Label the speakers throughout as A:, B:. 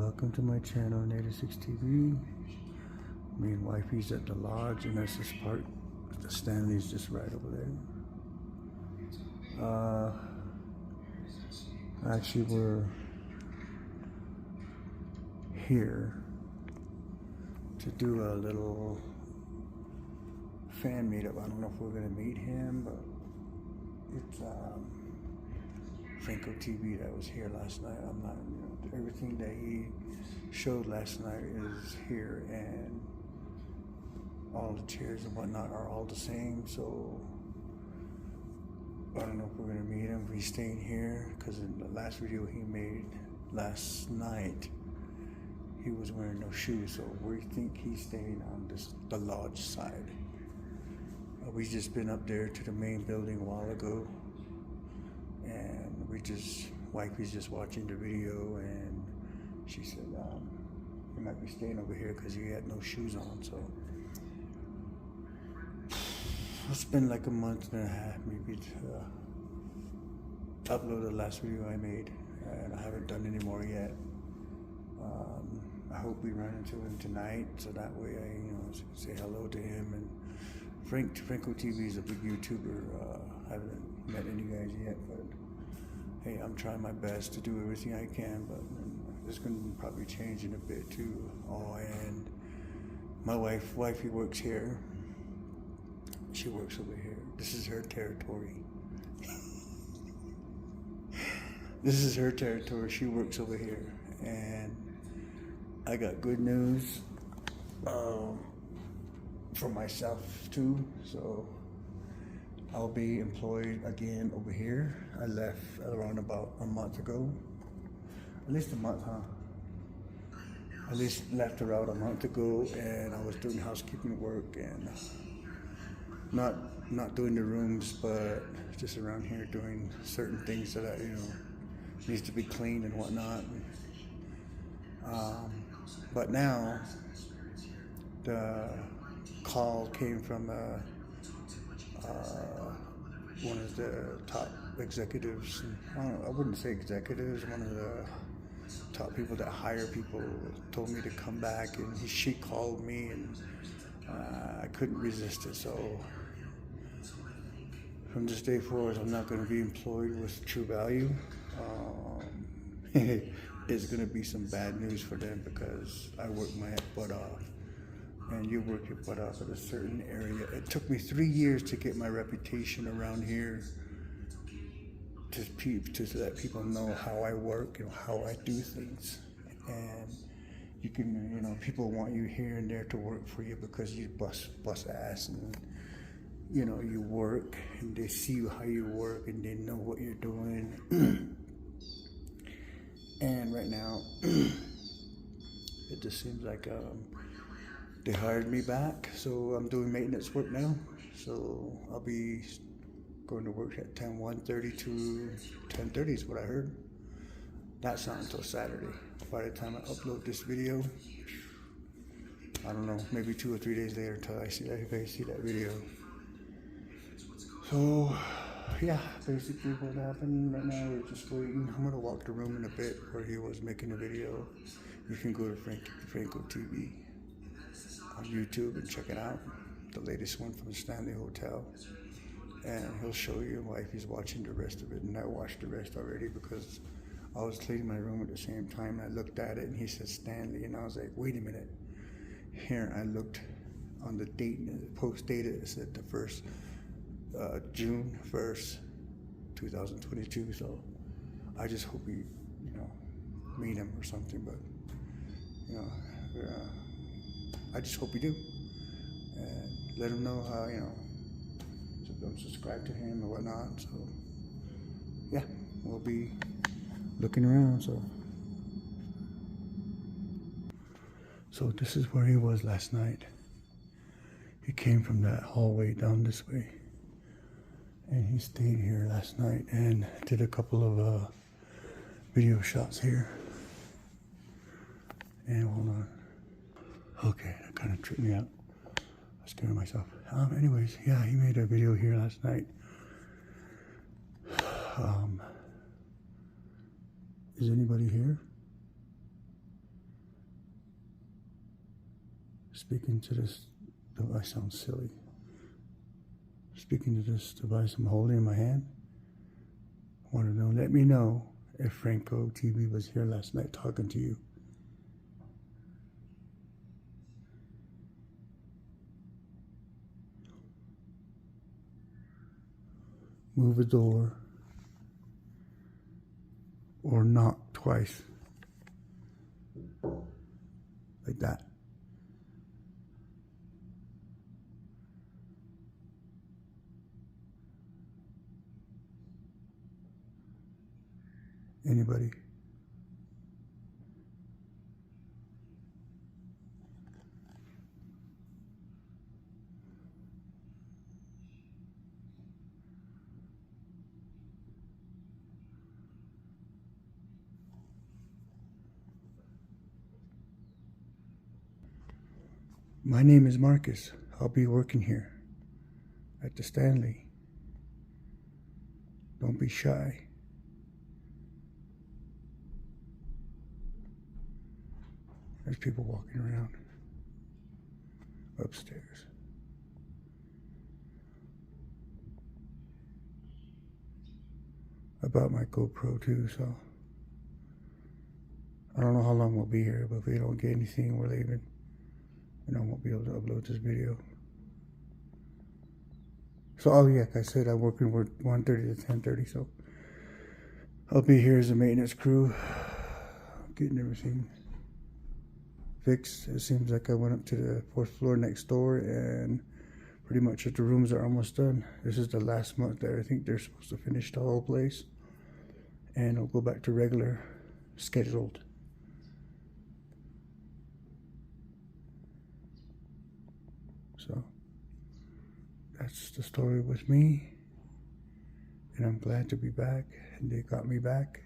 A: Welcome to my channel, Native6 TV. Me and wifey's at the lodge, and that's this part. The Stanley's just right over there. Actually, we're here to do a little fan meetup. I don't know if we're gonna meet him, but it's Franco TV that was here last night. I'm not, everything that he showed last night is here, and all the chairs and whatnot are all the same. So I don't know if we're gonna meet him. He's staying here because in the last video he made last night, he was wearing no shoes. So we think he's staying on the lodge side. We just been up there to the main building a while ago, and wifey's just watching the video, and she said he might be staying over here because he had no shoes on. So it's been like a month and a half maybe to upload the last video I made, and I haven't done any more yet. I hope we run into him tonight, so that way I say hello to him. And Franco TV is a big YouTuber. I haven't met any guys yet, but hey, I'm trying my best to do everything I can, but it's going to probably change in a bit too. Oh, and my wifey works here. She works over here. This is her territory. This is her territory. She works over here. And I got good news for myself too. So I'll be employed again over here. I left around about a month ago. At least a month, huh? At least left around a month ago, and I was doing housekeeping work and not doing the rooms, but just around here doing certain things that needs to be cleaned and whatnot. But now the call came from one of the top executives. I wouldn't say executives. One of the top people that hire people told me to come back, and she called me, and I couldn't resist it. So from this day forward, I'm not going to be employed with True Value. It's going to be some bad news for them because I work my butt off, and you work your butt off at a certain area. It took me 3 years to get my reputation around here, to let people know how I work and how I do things. And you can, people want you here and there to work for you because you bust ass, and you work, and they see how you work, and they know what you're doing. And right now, it just seems like they hired me back, so I'm doing maintenance work now. So I'll be going to work at 1:30 to 10:30 is what I heard. That's not until Saturday. By the time I upload this video, I don't know, maybe 2 or 3 days later until I see that video. So yeah, basically what happened right now, we're just waiting. I'm gonna walk the room in a bit where he was making a video. You can go to Franco TV on YouTube and check it out, the latest one from the Stanley Hotel, and he'll show you. Wifey's watching the rest of it, and I watched the rest already because I was cleaning my room at the same time, and I looked at it, and he said Stanley, and I was like, wait a minute. Here, I looked on the date, and the post dated, it said the first June 1st, 2022. So I just hope we, meet him or something. But I just hope we do, and let him know how I'm subscribed to him or whatnot. So yeah, we'll be looking around. So this is where he was last night. He came from that hallway down this way, and he stayed here last night and did a couple of video shots here. And hold on. Okay, that kind of tripped me out. I scared myself. Anyways, yeah, he made a video here last night. Is anybody here? speaking to this device. Sounds silly. Speaking to this device I'm holding in my hand. I want to know, let me know if Franco TV was here last night talking to you. Move a door or knock twice. Like that. Anybody? My name is Marcus. I'll be working here at the Stanley. Don't be shy. There's people walking around upstairs. I bought my GoPro too, so I don't know how long we'll be here, but if we don't get anything, we're leaving. And I won't be able to upload this video. So, oh yeah, like I said, I'm working with 1:30 to 10:30, so I'll be here as a maintenance crew, getting everything fixed. It seems like I went up to the 4th floor next door, and pretty much the rooms are almost done. This is the last month there. I think they're supposed to finish the whole place, and I'll go back to regular scheduled. So that's the story with me, and I'm glad to be back, and they got me back.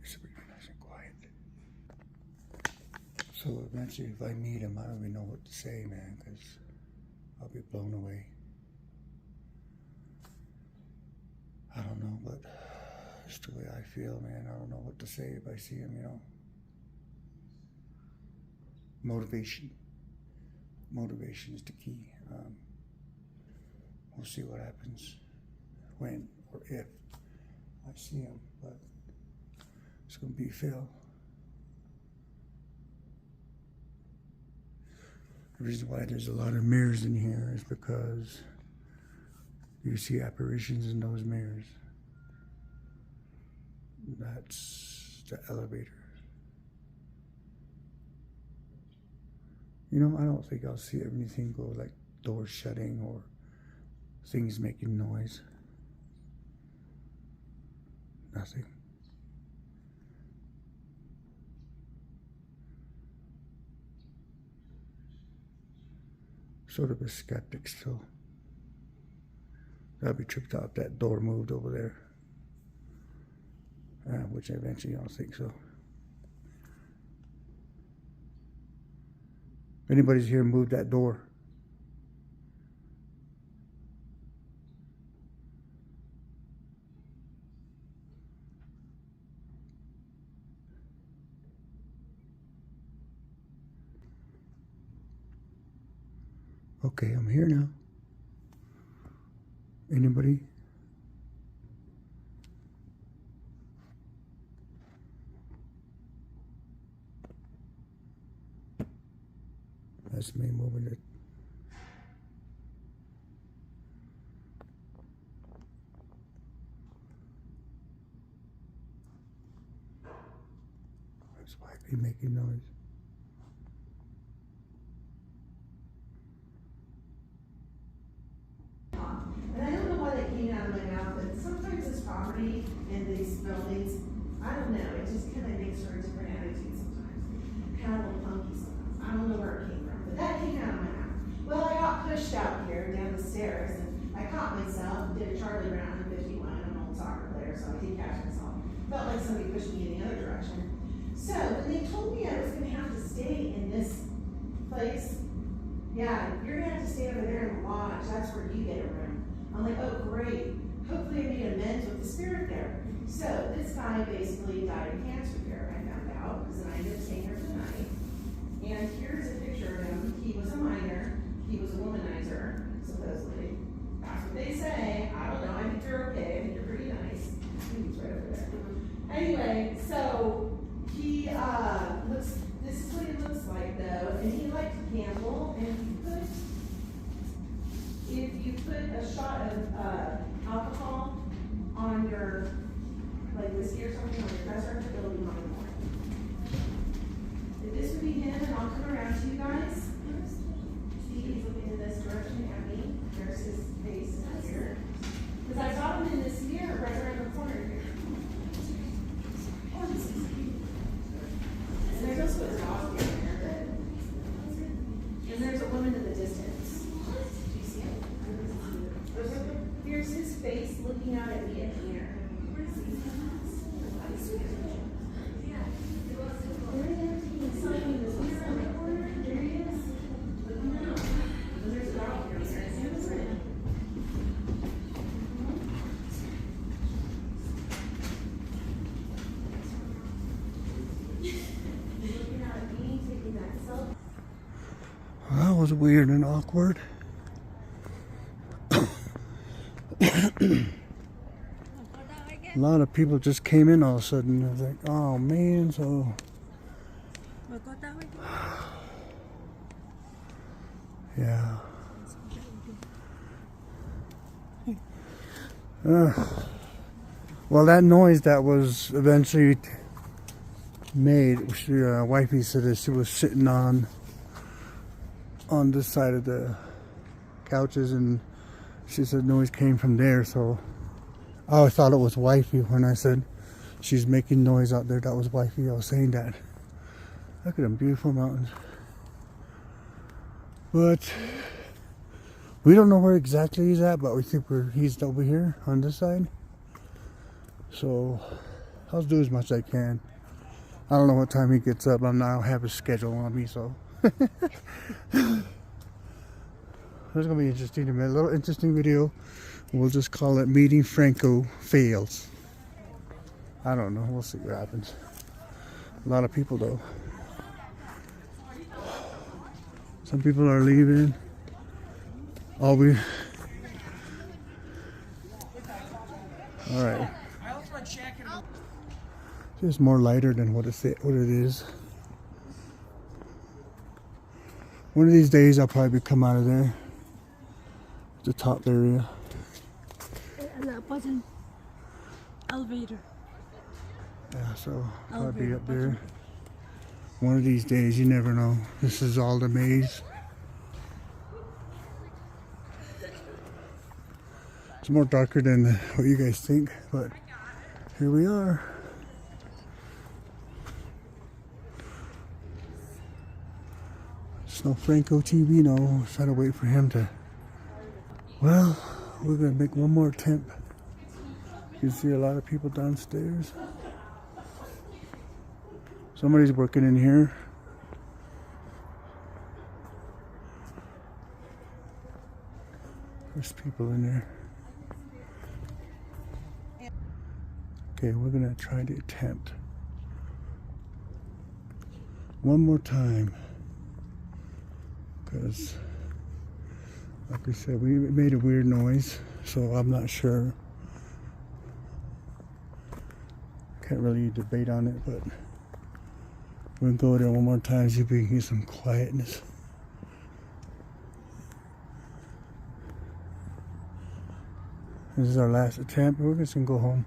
A: It's really nice and quiet. So eventually, if I meet him, I don't even know what to say, man, because I'll be blown away. I don't know, but it's the way I feel, man. I don't know what to say if I see him, you know. Motivation is the key. We'll see what happens when or if I see him, but it's gonna be Phil. The reason why there's a lot of mirrors in here is because you see apparitions in those mirrors. That's the elevator. You know, I don't think I'll see anything go like doors shutting or things making noise. Nothing. Sort of a skeptic still. I'll be tripped out if that door moved over there. Which eventually I don't think so. If anybody's here, move that door. Okay, I'm here now. Anybody? That's me moving it. That's why I be making noise.
B: And I don't know why that came out of my mouth, but sometimes this property and these buildings, I don't know, it just kind of makes for a different attitude sometimes. Kind of a little funky sometimes. I don't know where it came from, but that came out of my mouth. Well, I got pushed out here down the stairs, and I caught myself, did a Charlie Brown in 51. I'm an old soccer player, so I did catch myself. Felt like somebody pushed me in the other direction. So when they told me I was going to have to stay in this place, yeah, you're going to have to stay over there in the lodge. That's where you get a room. I'm like, oh, great. Hopefully I made amends with the spirit there. So this guy basically died of cancer here, I found out, because then I ended up staying here for the night. a shot of alcohol on your, like whiskey or something on your dresser, it'll be mine. If this would be him, and I'll come around to you guys. See, he's looking in this direction at me. There's his face here. Because I got him in this mirror right around the corner here. And there's also a dog in there. And there's a woman in the distance. Do you see it? Here's his face looking out at me in the mirror.
A: That was weird and awkward. A lot of people just came in all of a sudden. I was like, oh man, so. Yeah. Well, that noise that was eventually made, wifey said that she was sitting on this side of the couches, and she said noise came from there. So I always thought it was wifey when I said she's making noise out there. That was wifey. I was saying that. Look at them beautiful mountains. But we don't know where exactly he's at, but we think he's over here on this side. So I'll do as much as I can. I don't know what time he gets up. I don't have his schedule on me, so. There's gonna be interesting, a little interesting video. We'll just call it Meeting Franco Fails. I don't know. We'll see what happens. A lot of people though. Some people are leaving. All right. Just more lighter than what it is. One of these days I'll probably come out of there. The top area.
C: That button. Elevator.
A: Yeah, so I'll be up there. One of these days, you never know. This is all the maze. It's more darker than what you guys think, but here we are. It's no Franco TV, no. Try to wait for him to. Well, we're gonna make one more attempt. You can see a lot of people downstairs. Somebody's working in here. There's people in there. Okay, we're gonna try to attempt one more time, because like I said, we made a weird noise, so I'm not sure. Can't really debate on it, but we'll go there one more time, see if we can get some quietness. This is our last attempt. We're just gonna go home.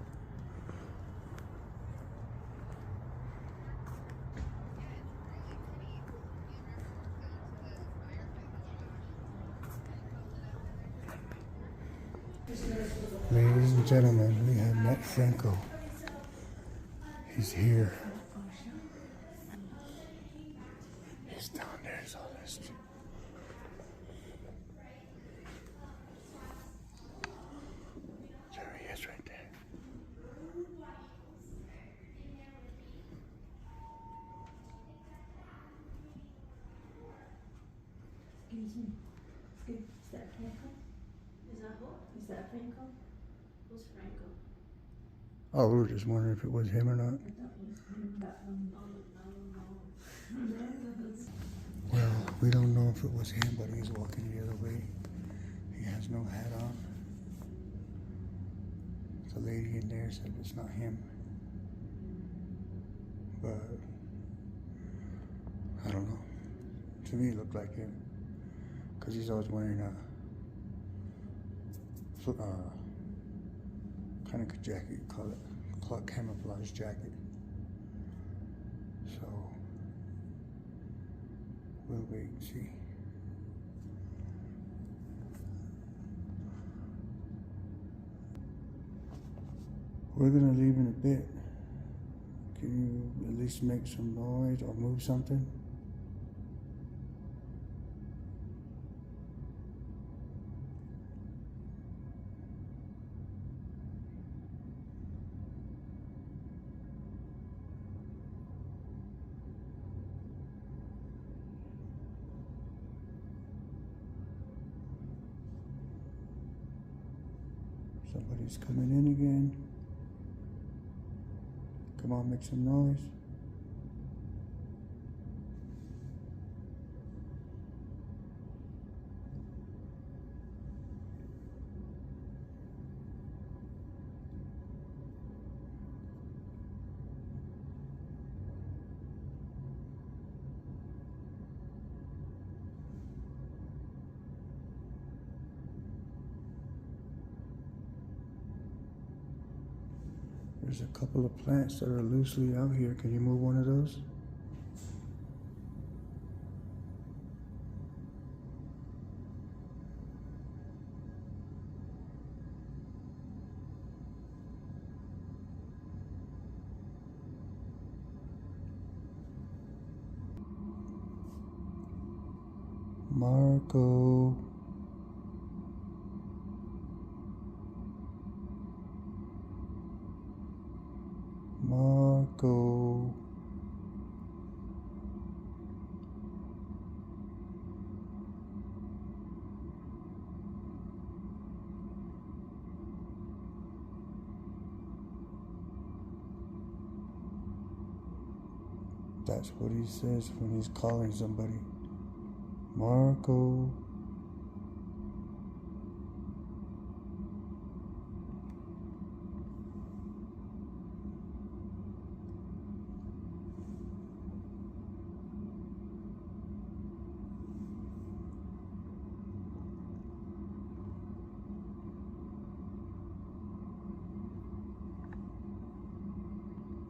A: Ladies and gentlemen, we have met Franco. He's here. He's down there, so this. There he is right there.
C: Excuse me. Is that Franco? Is that who? Is that Franco? Who's Franco?
A: Oh, we were just wondering if it was him or not. Well, we don't know if it was him, but he's walking the other way. He has no hat on. The lady in there said it's not him. But I don't know. To me, it looked like him. Because he's always wearing kind of jacket, you call it, camouflage jacket. So we'll wait and see. We're gonna leave in a bit. Can you at least make some noise or move something? Somebody's coming in again. Come on, make some noise. There's a couple of plants that are loosely out here. Can you move one of those? Marco. Marco. That's what he says when he's calling somebody. Marco.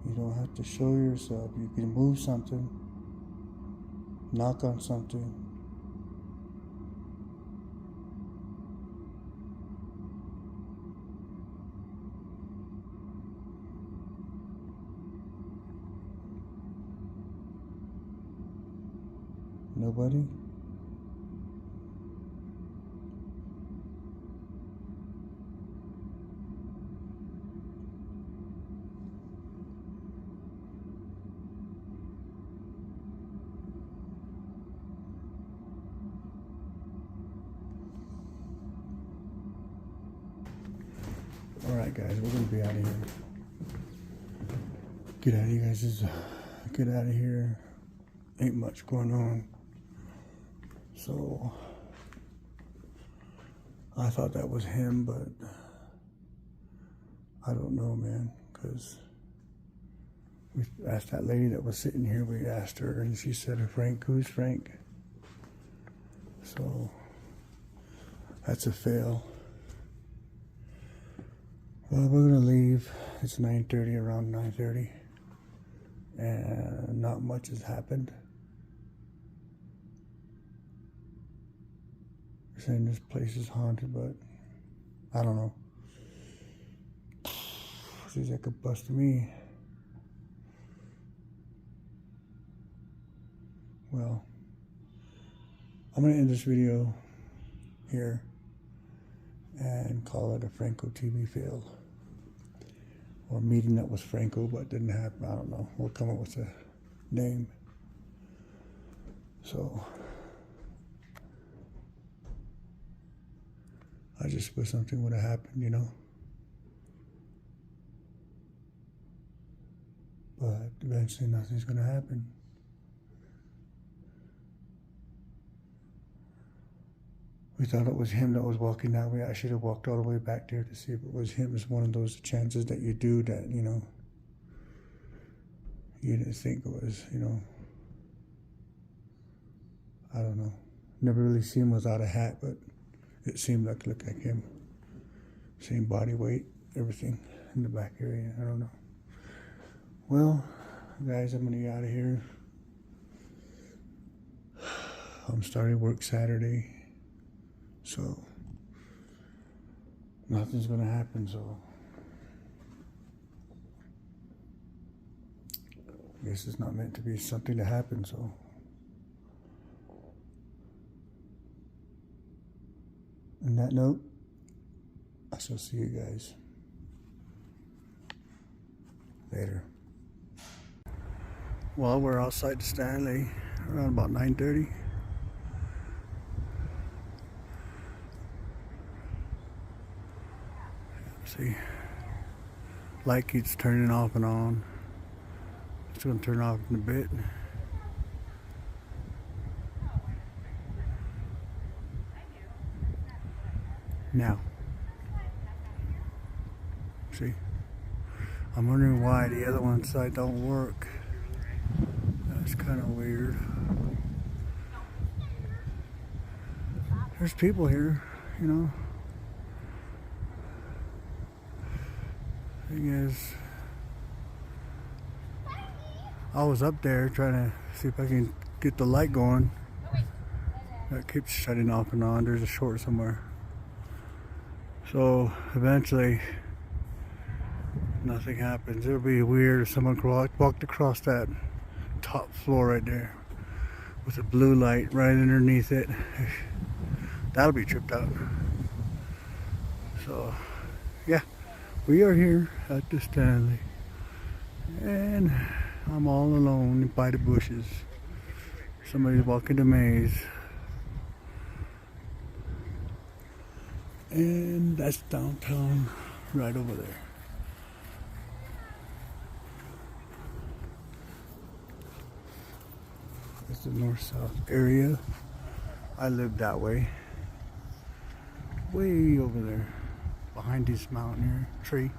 A: You don't have to show yourself. You can move something, knock on something. Nobody? Alright guys, we're gonna be out of here. Get out of here guys, get out of here. Ain't much going on. So I thought that was him, but I don't know, man, because we asked that lady that was sitting here, we asked her and she said, Frank, who's Frank? So that's a fail. Well, we're gonna leave. It's 9:30, around 9:30, and not much has happened. They're saying this place is haunted, but I don't know. Seems like a bust to me. Well, I'm gonna end this video here and call it a Franco TV fail. Or meeting that was Franco but didn't happen. I don't know. We'll come up with a name. So I just wish something would have happened, you know. But eventually nothing's gonna happen. We thought it was him that was walking that way. I should have walked all the way back there to see if it was him. It's one of those chances that you do that, you know, you didn't think it was, you know. I don't know. Never really seen him without a hat, but it seemed like looked like him. Same body weight, everything in the back area. I don't know. Well, guys, I'm gonna get out of here. I'm starting work Saturday, so nothing's gonna happen. So I guess it's not meant to be something to happen. So on that note, I shall see you guys later. Well, we're outside the Stanley around about 9:30. See, light keeps turning off and on. It's going to turn off in a bit. Now, see, I'm wondering why the other one side don't work. That's kind of weird. There's people here, you know. Thing is, I was up there trying to see if I can get the light going. That keeps shutting off and on. There's a short somewhere. So eventually, nothing happens. It'll be weird if someone walked across that top floor right there with a blue light right underneath it. That'll be tripped out. So, yeah. We are here at the Stanley, and I'm all alone by the bushes. Somebody's walking the maze, and that's downtown right over there. It's the north-south area. I live that way, way over there. Behind this mountain here, tree.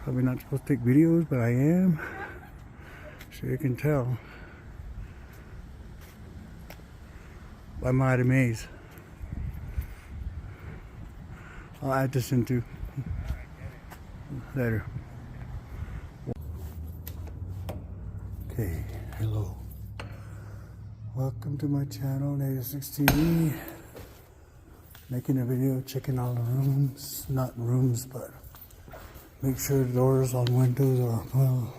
A: Probably not supposed to take videos, but I am. So you can tell by my maze. I'll add this into later. Okay, hello. Welcome to my channel, Native16. Making a video, checking all the rooms, not rooms, but make sure the doors on windows are, well,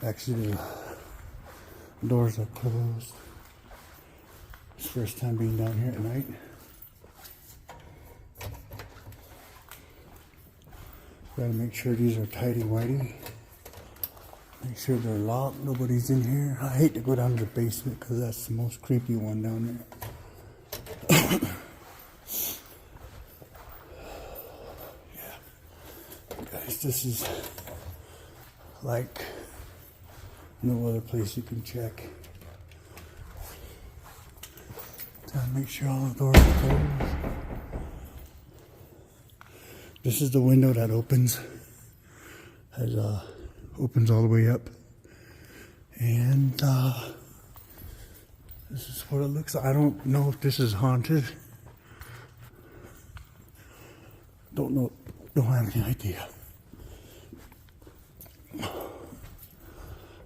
A: actually the doors are closed. It's the first time being down here at night. Gotta make sure these are tighty-whitey. Make sure they're locked, nobody's in here. I hate to go down to the basement because that's the most creepy one down there. This is like no other place you can check. Gotta make sure all the doors are closed. This is the window that opens. Opens all the way up. And this is what it looks like. I don't know if this is haunted. Don't know. Don't have any idea.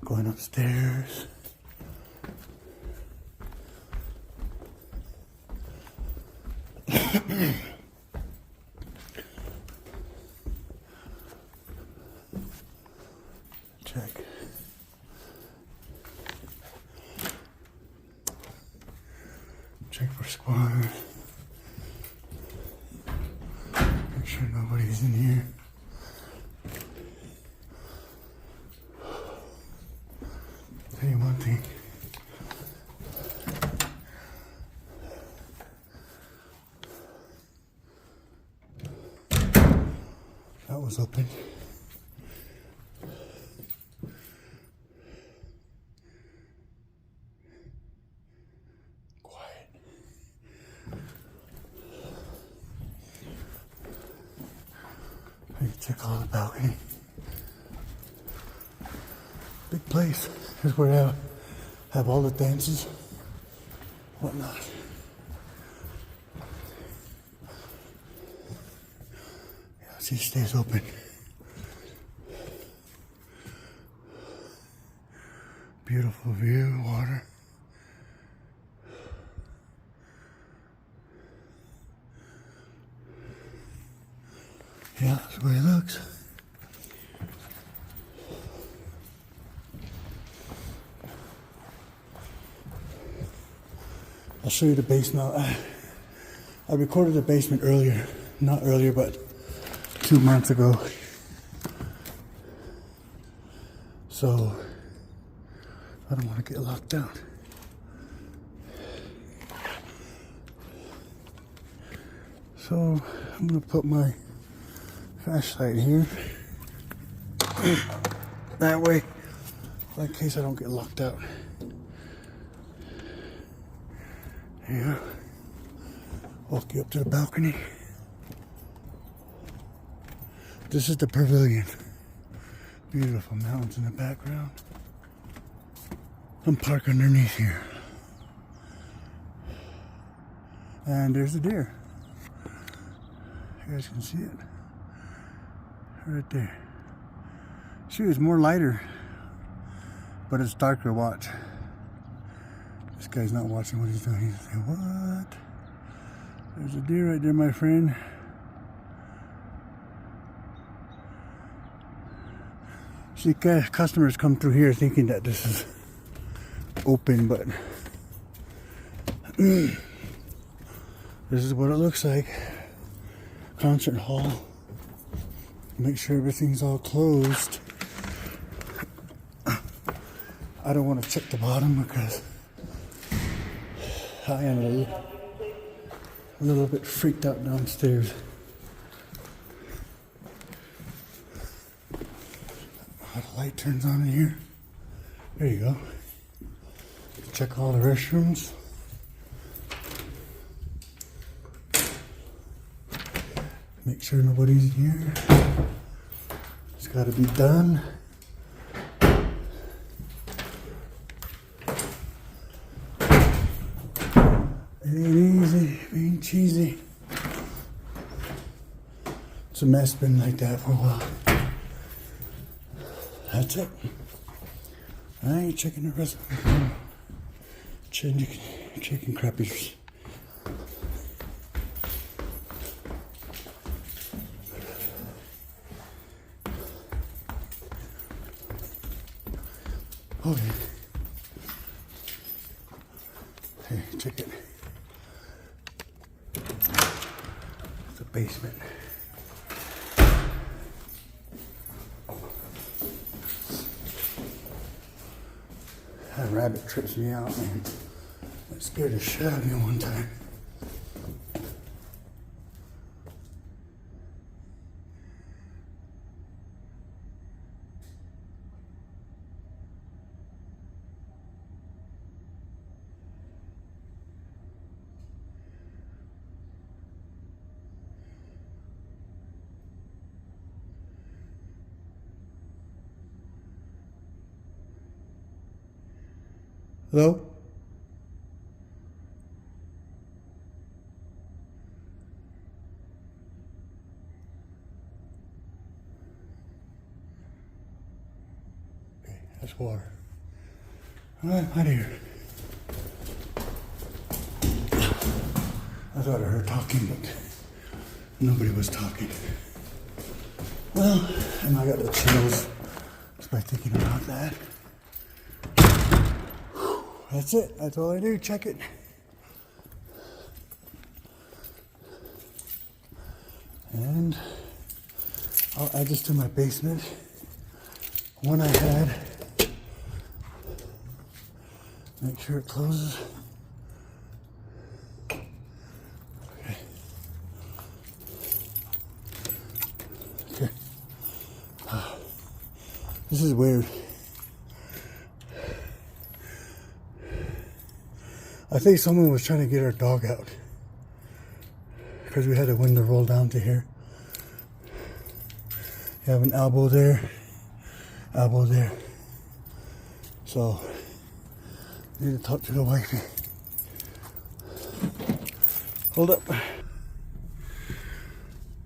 A: Going upstairs. Check. Check for squad. Make sure nobody's in here. Tell you one thing. That was open. Quiet. I can check all the balcony. Big place. Here's where I have all the dances, whatnot. See, it stays open. Beautiful view, water. Yeah, that's the way it looks. I'll show you the basement. I recorded the basement earlier. Not earlier, but 2 months ago. So, I don't want to get locked down. So, I'm going to put my flashlight here. That way, in case I don't get locked out. Yeah. Walk you up to the balcony. This is the pavilion. Beautiful mountains in the background. I'm parked underneath here. And there's a deer. You guys can see it. Right there. She was more lighter, but it's darker. Watch. This guy's not watching what he's doing. He's saying, what? There's a deer right there, my friend. See, customers come through here thinking that this is open, but this is what it looks like. Concert hall. Make sure everything's all closed. I don't want to check the bottom because I am a little bit freaked out downstairs. The light turns on in here. There you go. Check all the restrooms. Make sure nobody's here. It's got to be done. It ain't easy being cheesy. It's a mess, been like that for a while. That's it. I ain't checking the rest of them. Chicken crappies. Okay. Hey, check it. It's a basement. That rabbit trips me out, man. It scared the shit out of me one time. Hello? Okay, that's water. Alright, out of here. I thought I heard talking, but nobody was talking. Well, and I got the chills just by thinking about that. That's it. That's all I do. Check it. And I'll add this to my basement. One I had. Make sure it closes. Okay. Okay. This is weird. I think someone was trying to get our dog out because we had the window roll down to here. You have an elbow there, elbow there. So, I need to talk to the wifey. Hold up.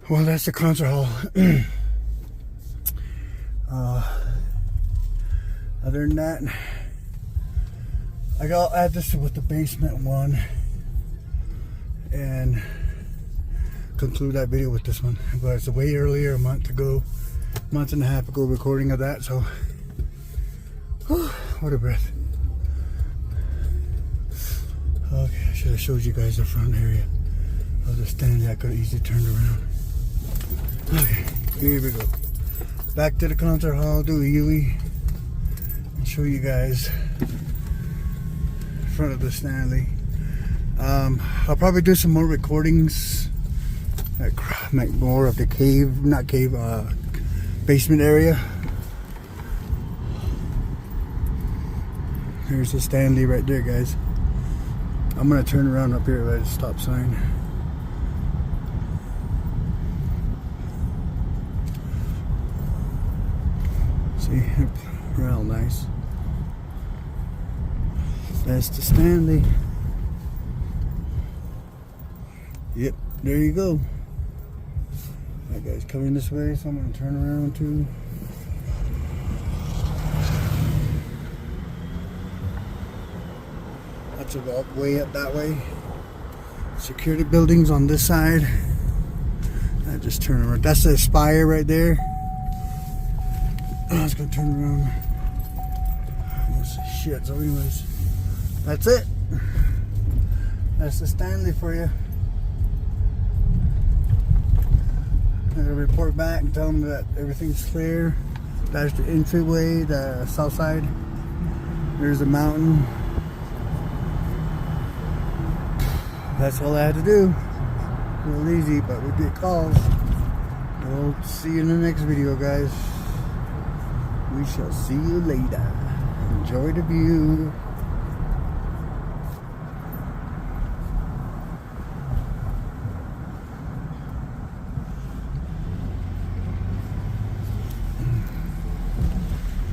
A: Well, that's the concert hall. Other than that, I'll add this with the basement one and conclude that video with this one. But it's way earlier, a month and a half ago recording of that, so whew, what a breath. Okay, I should have showed you guys the front area of the Stanley. I could have easily turned around. Okay, here we go. Back to the concert hall, do a Yui, and show you guys the front of the Stanley. I'll probably do some more recordings, like more of the basement area. There's the Stanley right there, guys. I'm gonna turn around up here by the stop sign. See, real nice. That's the Stanley. Yep, there you go. That guy's coming this way, so I'm gonna turn around too. That's a walk way up that way. Security buildings on this side. I just turn around. That's the spire right there. I was gonna turn around. Shit, so anyways, that's it. That's the Stanley for you. I'm gonna report back and tell them that everything's clear. That's the entryway, the south side. There's the mountain. That's all I had to do. Real easy, but we get calls. We'll see you in the next video, guys. We shall see you later. Enjoy the view.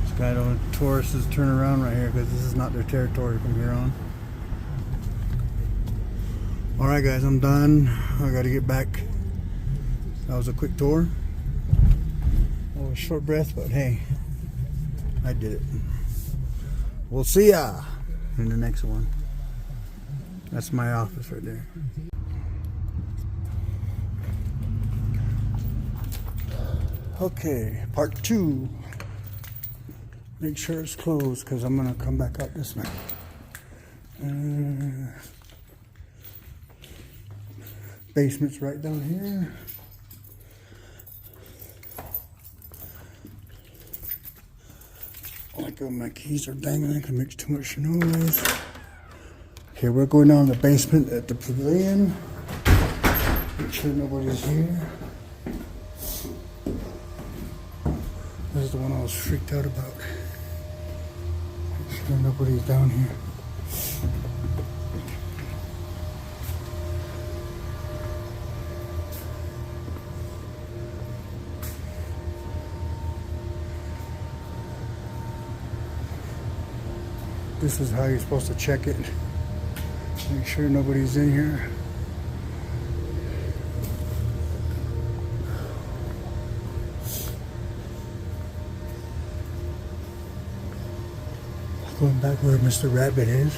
A: This guy don't tourists turn around right here because this is not their territory from here on. Alright guys, I'm done. I gotta get back. That was a quick tour. Oh, a short breath, but hey, I did it. We'll see ya in the next one. That's my office right there. Okay, part 2. Make sure it's closed because I'm gonna come back out this night. Basement's right down here. Like my keys are dangling, can make too much noise. Okay, we're going down the basement at the pavilion. Make sure nobody's here. This is the one I was freaked out about. Make sure nobody's down here. This is how you're supposed to check it. Make sure nobody's in here. Going back where Mr. Rabbit is.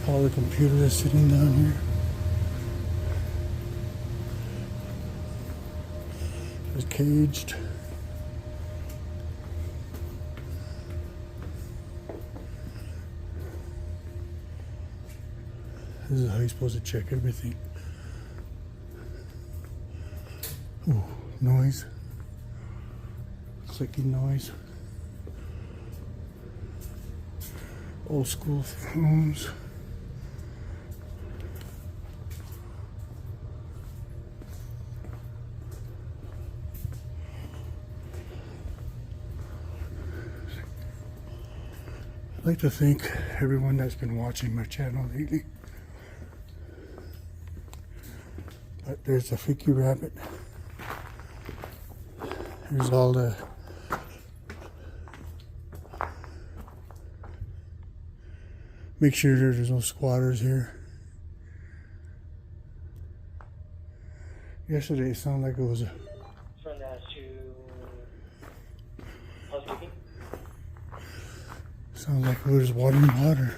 A: All the computers are sitting down here. It's caged. This is how you're supposed to check everything. Ooh, noise. Clicking noise. Old school phones. I'd like to thank everyone that's been watching my channel lately. But there's a freaky rabbit. There's all the make sure there's no squatters here. Yesterday it sounded like it was a...
D: From that to housekeeping.
A: Sounded like it was water.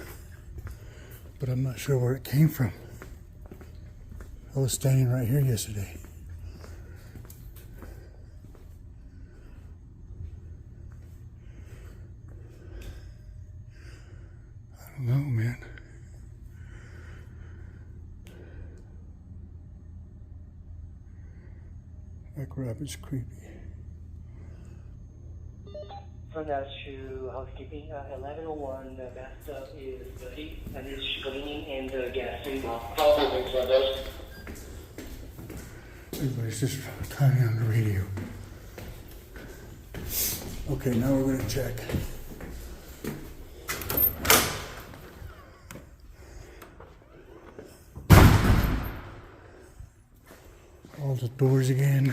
A: But I'm not sure where it came from. I was standing right here yesterday. I don't know, man. That rabbit's creepy.
D: From that to housekeeping, 1101, the bathtub is dirty and is cleaning and the gas is off.
A: Everybody's just talking on the radio. Okay, now we're gonna check. All the doors again.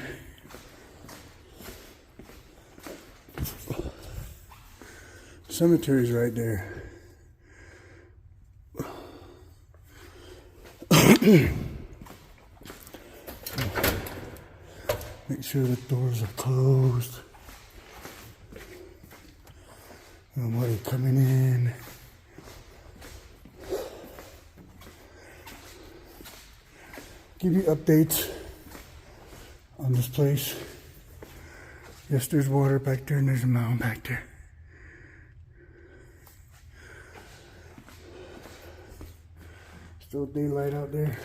A: Cemetery's right there. Make sure the doors are closed. Nobody coming in. Give you updates on this place. Yes, there's water back there and there's a mountain back there. Still daylight out there.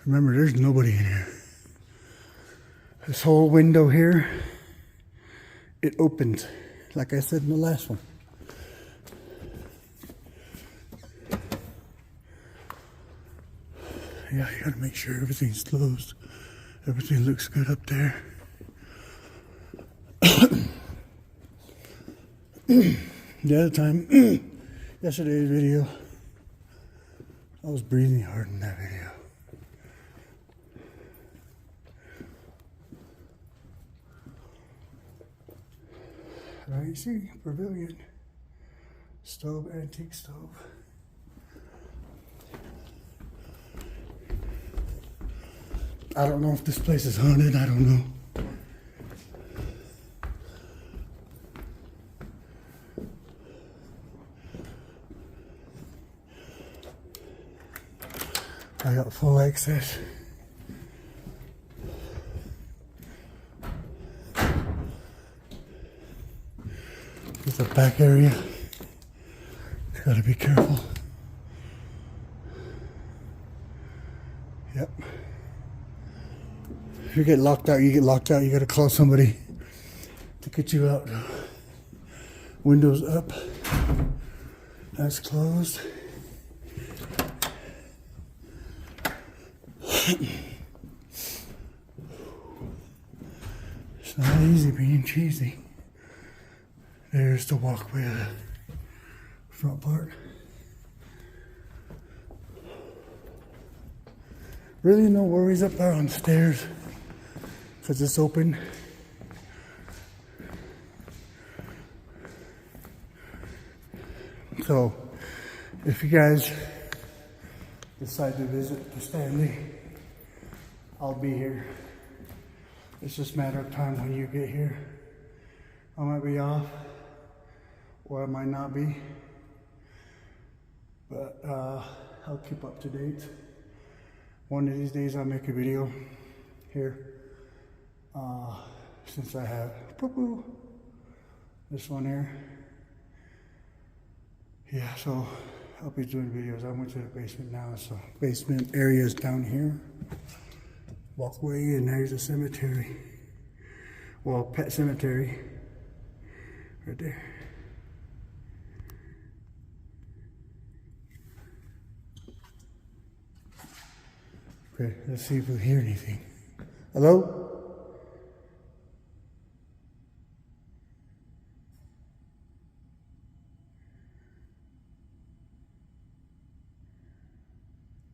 A: Remember, there's nobody in here. This whole window here, it opens, like I said in the last one. Yeah, you gotta make sure everything's closed. Everything looks good up there. The other time, yesterday's video, I was breathing hard in that video. Right, see, pavilion, stove, antique stove. I don't know if this place is haunted, I don't know. I got full access. There's a back area. You gotta be careful. Yep. If you get locked out, you get locked out. You gotta call somebody to get you out. Windows up. That's closed. It's not easy being cheesy. There's the walkway of the front part. Really no worries up there on the stairs because it's open. So if you guys decide to visit the Stanley, I'll be here. It's just a matter of time when you get here. I might be off, or I might not be, but I'll keep up to date. One of these days I'll make a video here, since I have this one here. Yeah, so I'll be doing videos. I went to the basement now, so basement area is down here. Walkway, and there's a cemetery. Well, pet cemetery. Right there. Okay, let's see if we hear anything. Hello?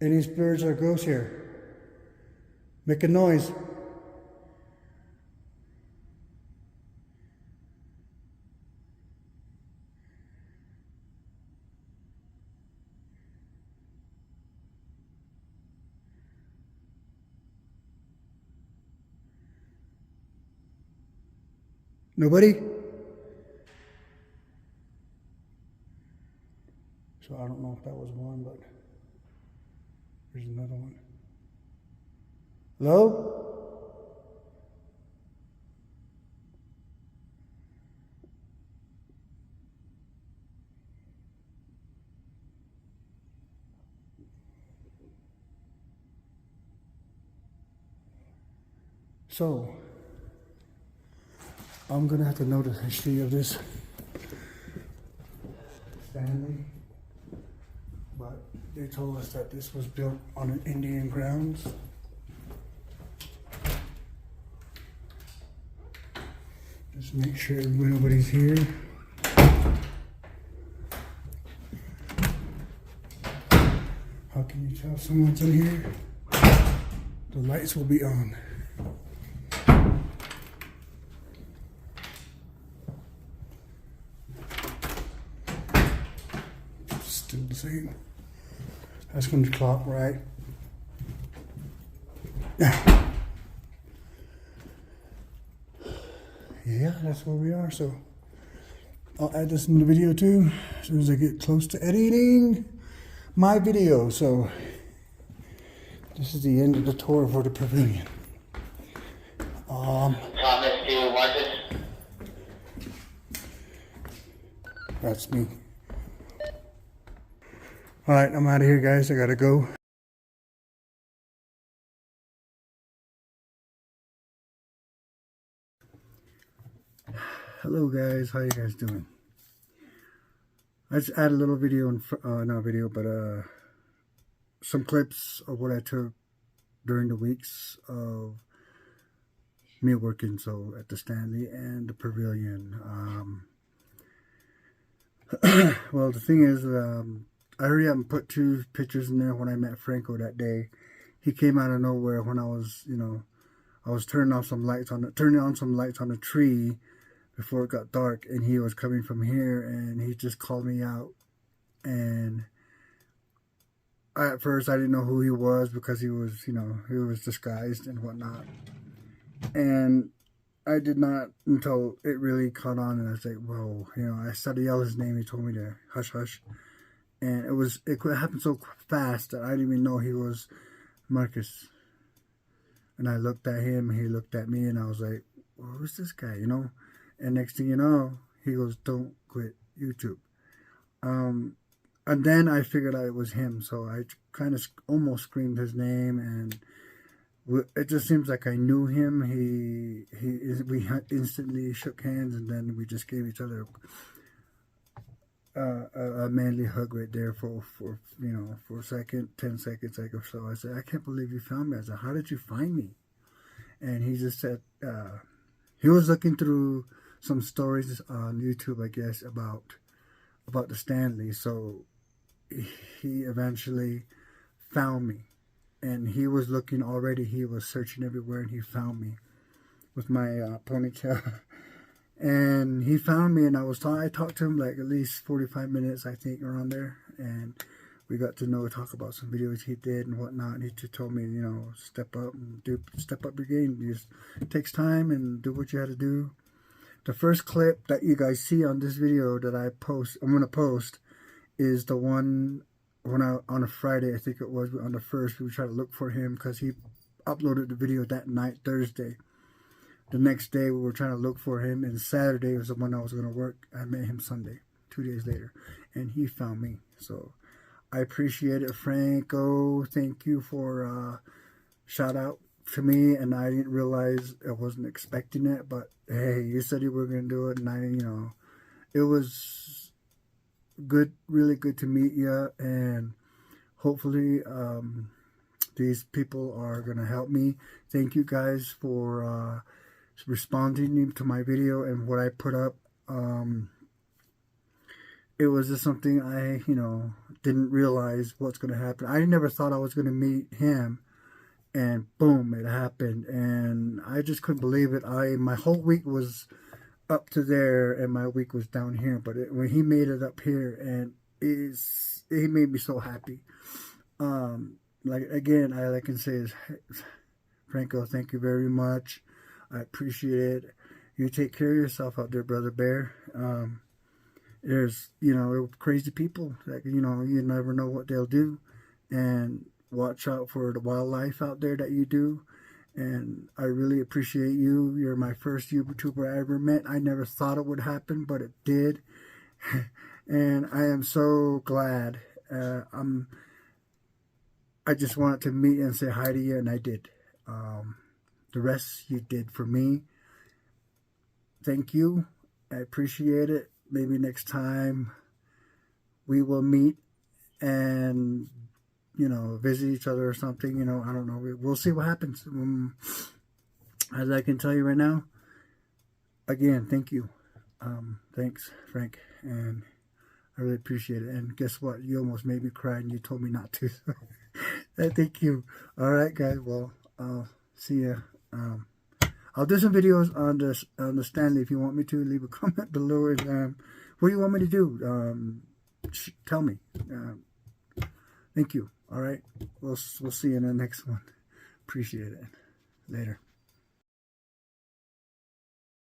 A: Any spirits or ghosts here? Make a noise. Nobody? So I don't know if that was one, but there's another one. Hello? So, I'm gonna have to know the history of this Stanley, but they told us that this was built on an Indian grounds. Just make sure nobody's here. How can you tell someone's in here? The lights will be on. Still the same. That's going to clock right. Yeah, that's where we are. So I'll add this in the video too as soon as I get close to editing my video. So this is the end of the tour for the pavilion.
D: Thomas, do you want it?
A: That's me. All right, I'm out of here, guys. I gotta go. Hello, guys. How you guys doing? I just added a little video, not video, but some clips of what I took during the weeks of me working so at the Stanley and the pavilion. Well, the thing is, I already haven't put 2 pictures in there when I met Franco that day. He came out of nowhere when I was, I was turning on some lights on the tree before it got dark, and he was coming from here, and he just called me out. And at first I didn't know who he was because he was, he was disguised and whatnot. And I did not until it really caught on, and I was like, whoa, I started to yell his name. He told me to hush, hush. And it happened so fast that I didn't even know he was Marcus. And I looked at him, and he looked at me, and I was like, well, who's this guy, And next thing you know, he goes, don't quit YouTube. And then I figured out it was him, so I kind of almost screamed his name, and it just seems like I knew him. We instantly shook hands, and then we just gave each other a manly hug right there for a second, 10 seconds, like or so. I said, I can't believe you found me. I said, how did you find me? And he just said, he was looking through some stories on YouTube, I guess, about the Stanley. So he eventually found me, and he was looking already. He was searching everywhere, and he found me with my ponytail. And he found me, and I talked to him like at least 45 minutes, I think, around there. And we got to talk about some videos he did and whatnot. And he just told me, step up your game. It takes time, and do what you had to do. The first clip that you guys see on this video that I'm going to post is the one on a Friday, I think it was, on the 1st. We tried to look for him because he uploaded the video that night, Thursday. The next day, we were trying to look for him, and Saturday was the one I was going to work. I met him Sunday, 2 days later, and he found me. So I appreciate it, Franco. Thank you for shout out to me, and I didn't realize I wasn't expecting it, but hey, you said you were going to do it, and it was good, really good to meet you, and hopefully these people are going to help me. Thank you guys for responding to my video and what I put up. It was just something I, didn't realize what's going to happen. I never thought I was going to meet him, and boom, it happened, and I just couldn't believe it. My whole week was up to there, and my week was down here, but when he made it up here, and he made me so happy. Like all I can say is, Franco, thank you very much. I appreciate it. You take care of yourself out there, Brother Bear. There's, crazy people that, you never know what they'll do. And watch out for the wildlife out there that you do. And I really appreciate you. You're my first YouTuber I ever met. I never thought it would happen, but it did. And I am so glad. I just wanted to meet and say hi to you, and I did. The rest you did for me. Thank you. I appreciate it. Maybe next time we will meet and, visit each other or something. I don't know. We'll see what happens. As I can tell you right now, again, thank you. Thanks, Frank. And I really appreciate it. And guess what? You almost made me cry and you told me not to. Thank you. All right, guys. Well, I'll see ya. I'll do some videos on the Stanley if you want me to. Leave a comment below. And what do you want me to do? Tell me. Thank you. All right. We'll see you in the next one. Appreciate it. Later.